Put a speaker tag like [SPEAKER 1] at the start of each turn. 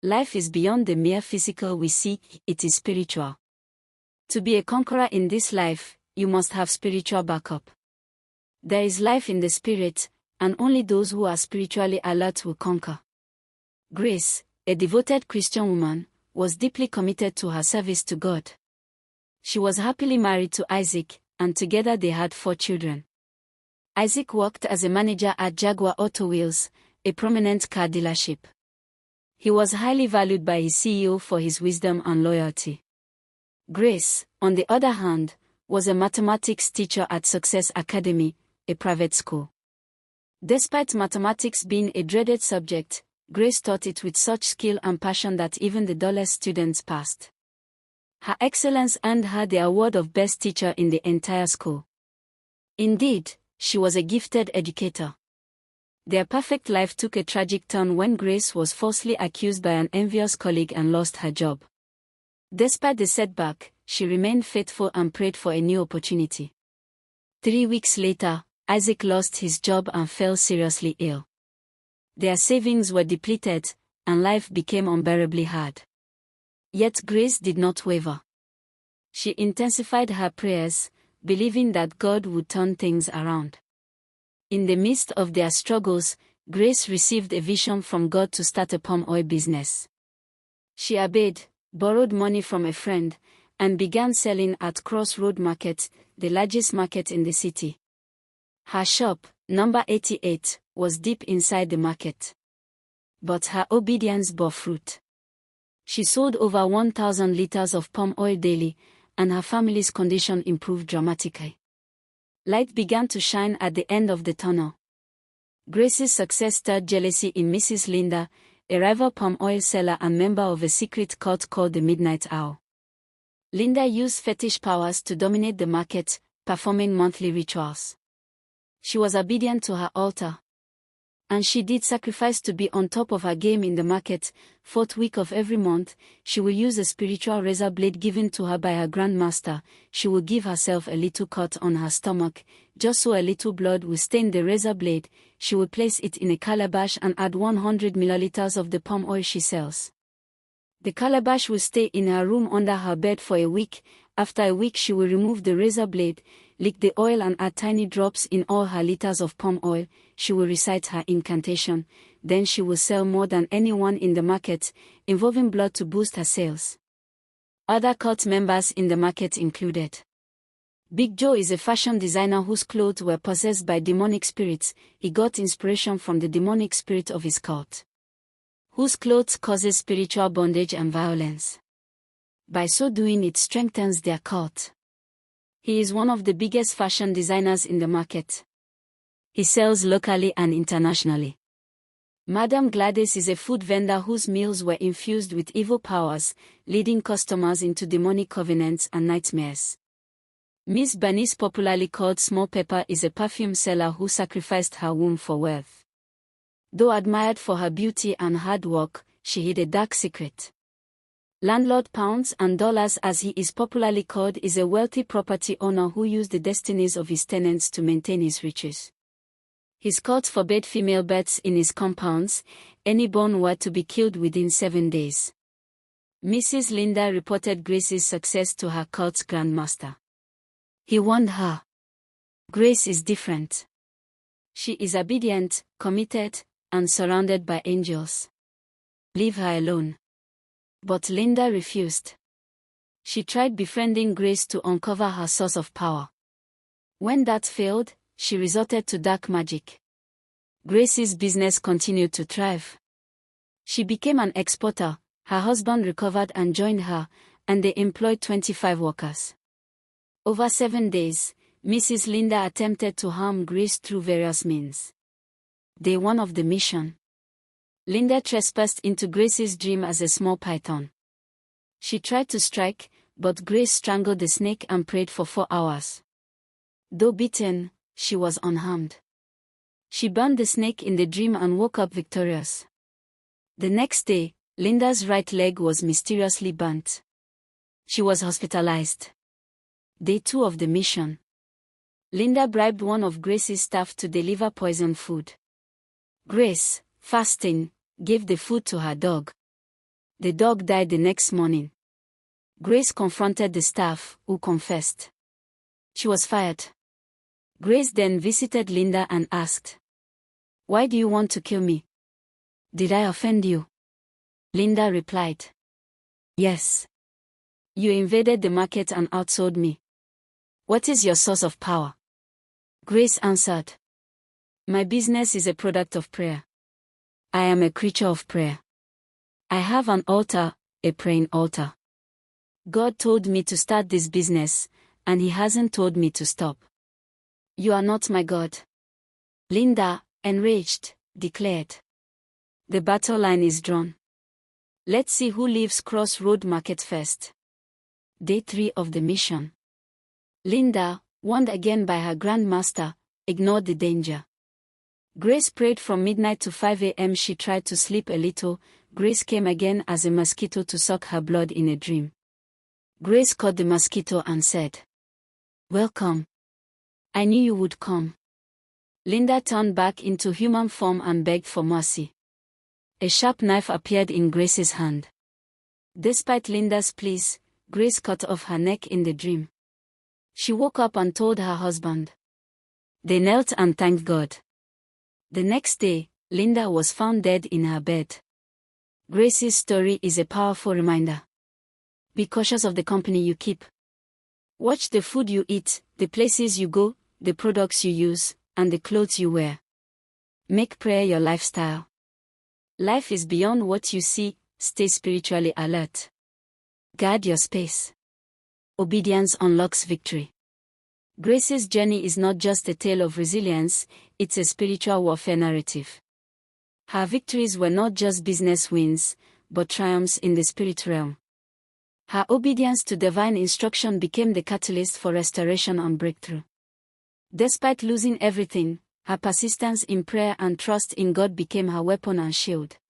[SPEAKER 1] Life is beyond the mere physical we see, it is spiritual. To be a conqueror in this life, you must have spiritual backup. There is life in the spirit, and only those who are spiritually alert will conquer. Grace, a devoted Christian woman, was deeply committed to her service to God. She was happily married to Isaac, and together they had 4 children. Isaac worked as a manager at Jaguar Auto Wheels, a prominent car dealership. He was highly valued by his CEO for his wisdom and loyalty. Grace, on the other hand, was a mathematics teacher at Success Academy, a private school. Despite mathematics being a dreaded subject, Grace taught it with such skill and passion that even the dullest students passed. Her excellence earned her the award of best teacher in the entire school. Indeed, she was a gifted educator. Their perfect life took a tragic turn when Grace was falsely accused by an envious colleague and lost her job. Despite the setback, she remained faithful and prayed for a new opportunity. 3 weeks later, Isaac lost his job and fell seriously ill. Their savings were depleted, and life became unbearably hard. Yet Grace did not waver. She intensified her prayers, believing that God would turn things around. In the midst of their struggles, Grace received a vision from God to start a palm oil business. She obeyed, borrowed money from a friend, and began selling at Crossroad Market, the largest market in the city. Her shop, number 88, was deep inside the market. But her obedience bore fruit. She sold over 1,000 liters of palm oil daily, and her family's condition improved dramatically. Light began to shine at the end of the tunnel. Grace's success stirred jealousy in Mrs. Linda, a rival palm oil seller and member of a secret cult called the Midnight Owl. Linda used fetish powers to dominate the market, performing monthly rituals. She was obedient to her altar. And she did sacrifice to be on top of her game in the market. 4th week of every month, she will use a spiritual razor blade given to her by her grandmaster. She will give herself a little cut on her stomach, just so a little blood will stain the razor blade. She will place it in a calabash and add 100 milliliters of the palm oil she sells. The calabash will stay in her room under her bed for a week. After a week she will remove the razor blade, lick the oil and add tiny drops in all her liters of palm oil. She will recite her incantation, then she will sell more than anyone in the market, involving blood to boost her sales. Other cult members in the market included: Big Joe is a fashion designer whose clothes were possessed by demonic spirits. He got inspiration from the demonic spirit of his cult, whose clothes causes spiritual bondage and violence. By so doing, it strengthens their cult. He is one of the biggest fashion designers in the market. He sells locally and internationally. Madame Gladys is a food vendor whose meals were infused with evil powers, leading customers into demonic covenants and nightmares. Miss Bernice, popularly called Small Pepper, is a perfume seller who sacrificed her womb for wealth. Though admired for her beauty and hard work, she hid a dark secret. Landlord Pounds and Dollars, as he is popularly called, is a wealthy property owner who used the destinies of his tenants to maintain his riches. His cult forbade female births in his compounds. Any born were to be killed within 7 days. Mrs. Linda reported Grace's success to her cult's grandmaster. He warned her. Grace is different. She is obedient, committed, and surrounded by angels. Leave her alone. But Linda refused. She tried befriending Grace to uncover her source of power. When that failed, she resorted to dark magic. Grace's business continued to thrive. She became an exporter, her husband recovered and joined her, and they employed 25 workers. Over 7 days, Mrs. Linda attempted to harm Grace through various means. Day 1 of the mission. Linda trespassed into Grace's dream as a small python. She tried to strike, but Grace strangled the snake and prayed for 4 hours. Though beaten, she was unharmed. She burned the snake in the dream and woke up victorious. The next day, Linda's right leg was mysteriously burnt. She was hospitalized. Day 2 of the mission. Linda bribed one of Grace's staff to deliver poisoned food. Grace, fasting, gave the food to her dog. The dog died the next morning. Grace confronted the staff, who confessed. She was fired. Grace then visited Linda and asked, "Why do you want to kill me? Did I offend you?" Linda replied, "Yes. You invaded the market and outsold me. What is your source of power?" Grace answered, "My business is a product of prayer. I am a creature of prayer. I have an altar, a praying altar. God told me to start this business, and He hasn't told me to stop. You are not my God." Linda, enraged, declared, "The battle line is drawn. Let's see who leaves Crossroad Market first." Day 3 of the mission. Linda, warned again by her grandmaster, ignored the danger. Grace prayed from midnight to 5 a.m. She tried to sleep a little. Grace came again as a mosquito to suck her blood in a dream. Grace caught the mosquito and said, "Welcome. I knew you would come." Linda turned back into human form and begged for mercy. A sharp knife appeared in Grace's hand. Despite Linda's pleas, Grace cut off her neck in the dream. She woke up and told her husband. They knelt and thanked God. The next day, Linda was found dead in her bed. Grace's story is a powerful reminder. Be cautious of the company you keep. Watch the food you eat, the places you go, the products you use, and the clothes you wear. Make prayer your lifestyle. Life is beyond what you see. Stay spiritually alert. Guard your space. Obedience unlocks victory. Grace's journey is not just a tale of resilience, it's a spiritual warfare narrative. Her victories were not just business wins, but triumphs in the spirit realm. Her obedience to divine instruction became the catalyst for restoration and breakthrough. Despite losing everything, her persistence in prayer and trust in God became her weapon and shield.